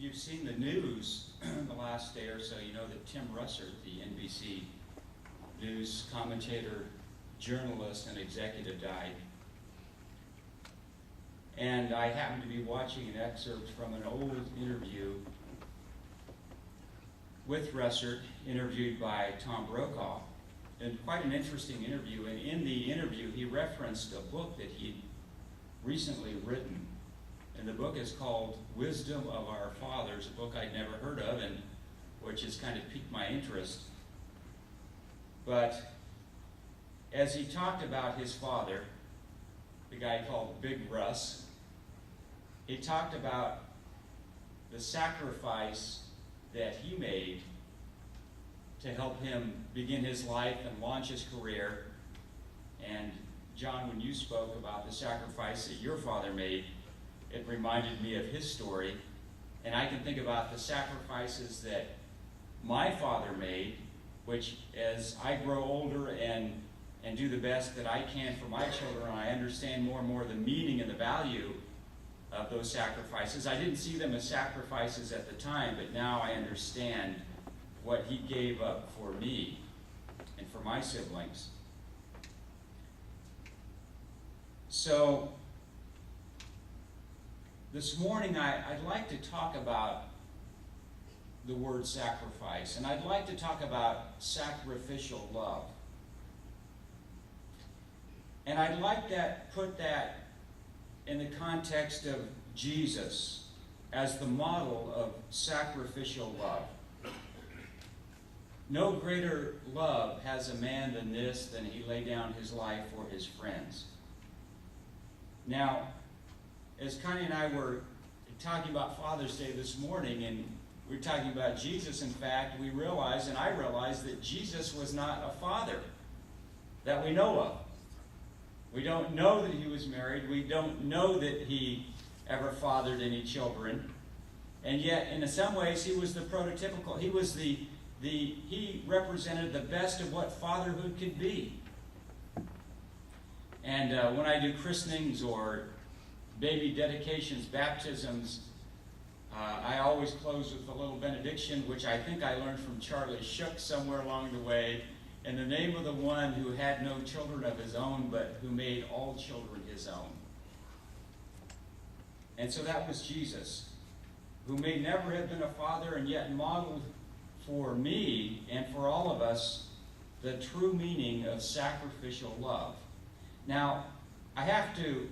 you've seen the news in the last day or so, you know that Tim Russert, the NBC News commentator, journalist, and executive, died. And I happened to be watching an excerpt from an old interview with Russert, interviewed by Tom Brokaw, and quite an interesting interview. And in the interview, he referenced a book that he'd recently written. And the book is called Wisdom of Our Fathers, a book I'd never heard of, and which has kind of piqued my interest. But as he talked about his father, the guy called Big Russ, he talked about the sacrifice that he made to help him begin his life and launch his career. And John, when you spoke about the sacrifice that your father made, it reminded me of his story. And I can think about the sacrifices that my father made, which as I grow older and do the best that I can for my children, I understand more and more the meaning and the value of those sacrifices. I didn't see them as sacrifices at the time, but now I understand what he gave up for me and for my siblings. So, this morning I'd like to talk about the word sacrifice, and I'd like to talk about sacrificial love. And I'd like to put that in the context of Jesus as the model of sacrificial love. No greater love has a man than this, than he lay down his life for his friends. Now, as Connie and I were talking about Father's Day this morning, and we were talking about Jesus, in fact, we realized, and I realized, that Jesus was not a father that we know of. We don't know that he was married. We don't know that he ever fathered any children. And yet, in some ways, he was the prototypical. He represented the best of what fatherhood could be. And when I do christenings or baby dedications, baptisms, I always close with a little benediction, which I think I learned from Charlie Shook somewhere along the way. In the name of the one who had no children of his own, but who made all children his own. And so that was Jesus, who may never have been a father and yet modeled for me and for all of us the true meaning of sacrificial love. Now, I have to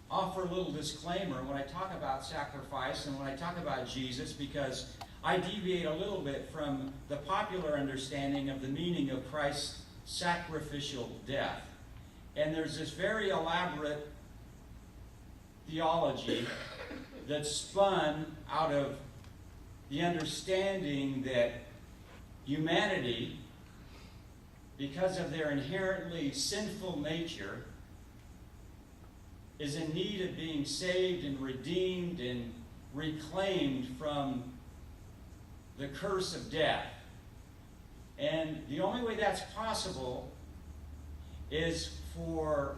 offer a little disclaimer when I talk about sacrifice and when I talk about Jesus, because I deviate a little bit from the popular understanding of the meaning of Christ's sacrificial death. And there's this very elaborate theology that's spun out of the understanding that humanity, because of their inherently sinful nature, is in need of being saved and redeemed and reclaimed from the curse of death. And the only way that's possible is for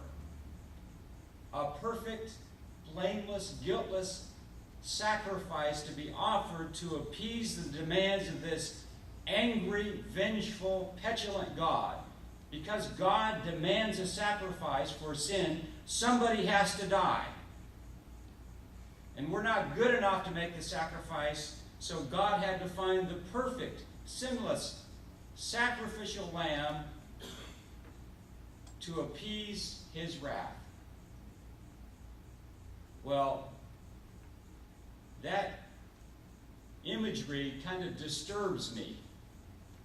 a perfect, blameless, guiltless sacrifice to be offered to appease the demands of this angry, vengeful, petulant God. Because God demands a sacrifice for sin, somebody has to die. And we're not good enough to make the sacrifice, so God had to find the perfect, sinless, sacrificial lamb to appease his wrath. Well, that imagery kind of disturbs me.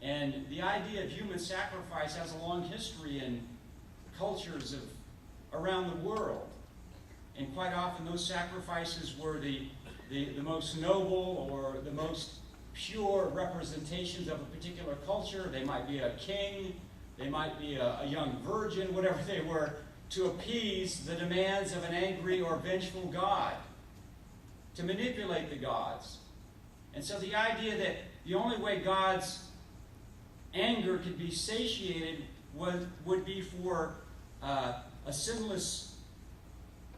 And the idea of human sacrifice has a long history in cultures around the world. And quite often those sacrifices were the most noble or the most pure representations of a particular culture. They might be a king, they might be a young virgin, whatever they were, to appease the demands of an angry or vengeful God, to manipulate the gods. And so the idea that the only way God's anger could be satiated would be for a sinless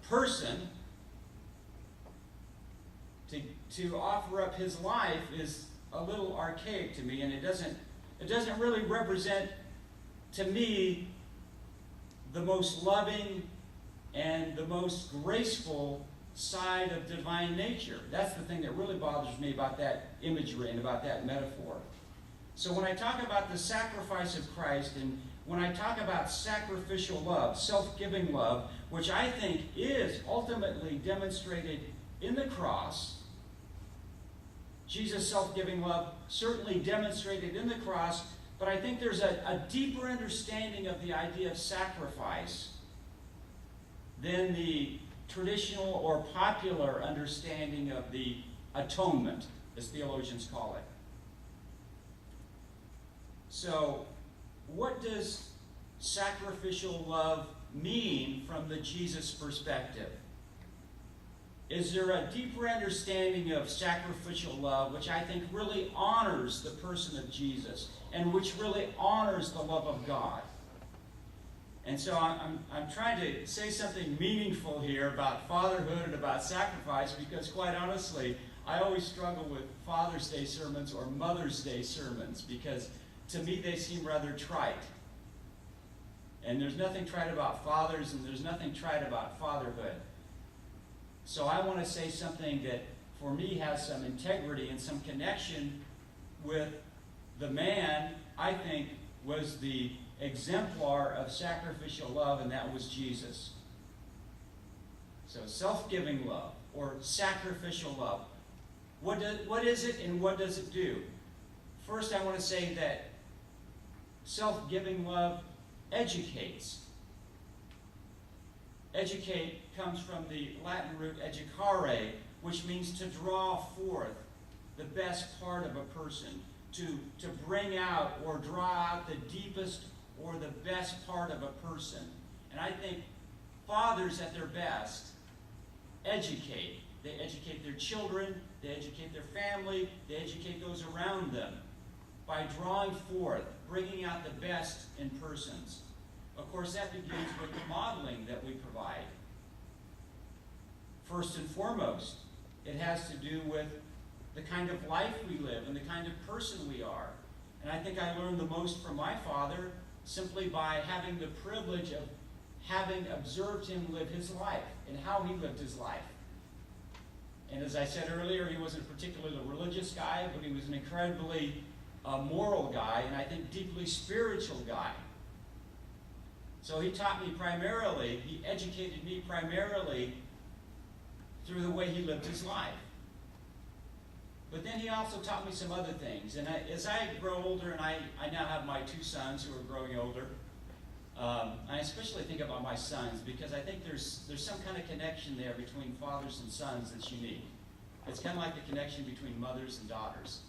person to offer up his life is a little archaic to me, and it doesn't really represent, to me, the most loving and the most graceful side of divine nature. That's the thing that really bothers me about that imagery and about that metaphor. So when I talk about the sacrifice of Christ, and when I talk about sacrificial love, self-giving love, which I think is ultimately demonstrated in the cross, Jesus' self-giving love certainly demonstrated in the cross, but I think there's a deeper understanding of the idea of sacrifice than the traditional or popular understanding of the atonement, as theologians call it. So, what does sacrificial love mean from the Jesus perspective? Is there a deeper understanding of sacrificial love, which I think really honors the person of Jesus, and which really honors the love of God? And so I'm trying to say something meaningful here about fatherhood and about sacrifice, because quite honestly, I always struggle with Father's Day sermons or Mother's Day sermons, because to me they seem rather trite. And there's nothing trite about fathers, and there's nothing trite about fatherhood. So I want to say something that, for me, has some integrity and some connection with the man I think was the exemplar of sacrificial love, and that was Jesus. So self-giving love, or sacrificial love. What is it, and what does it do? First, I want to say that self-giving love educates. Educate comes from the Latin root educare, which means to draw forth the best part of a person, to bring out or draw out the deepest or the best part of a person. And I think fathers at their best educate. They educate their children, they educate their family, they educate those around them by drawing forth, bringing out the best in persons. Of course, that begins with the modeling that we provide. First and foremost, it has to do with the kind of life we live and the kind of person we are. And I think I learned the most from my father simply by having the privilege of having observed him live his life and how he lived his life. And as I said earlier, he wasn't a particularly religious guy, but he was an incredibly moral guy, and I think deeply spiritual guy. So he taught me primarily, he educated me primarily through the way he lived his life. But then he also taught me some other things. And as I grow older, and I now have my two sons who are growing older, I especially think about my sons because I think there's some kind of connection there between fathers and sons that's unique. It's kind of like the connection between mothers and daughters.